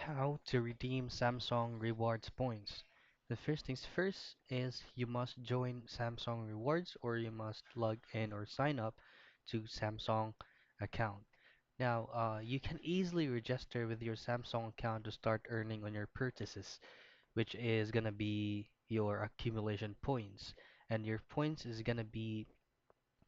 How to redeem Samsung Rewards points. The first things first is you must join Samsung Rewards or you must log in or sign up to Samsung account. Now, you can easily register with your Samsung account to start earning on your purchases, which is gonna be your accumulation points. And your points is gonna be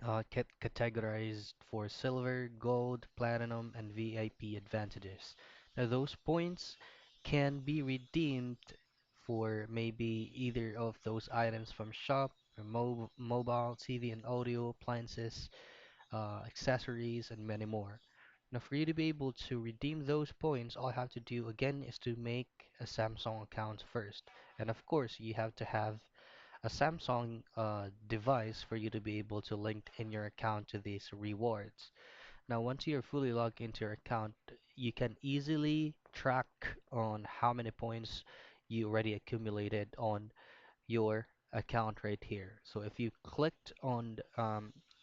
categorized for silver, gold, platinum, and VIP advantages. Now, those points can be redeemed for maybe either of those items from shop, or mobile, TV and audio, appliances, accessories, and many more. Now, for you to be able to redeem those points, all you have to do again is to make a Samsung account first. And of course, you have to have a Samsung device for you to be able to link in your account to these rewards. Now, once you're fully logged into your account, you can easily track on how many points you already accumulated on your account right here. So if you clicked on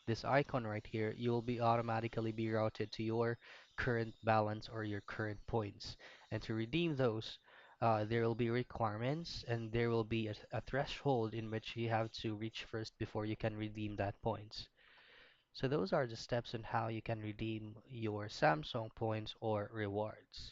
this icon right here, you will be automatically be routed to your current balance or your current points. And to redeem those, there will be requirements and there will be a threshold in which you have to reach first before you can redeem that points. So those are the steps on how you can redeem your Samsung points or rewards.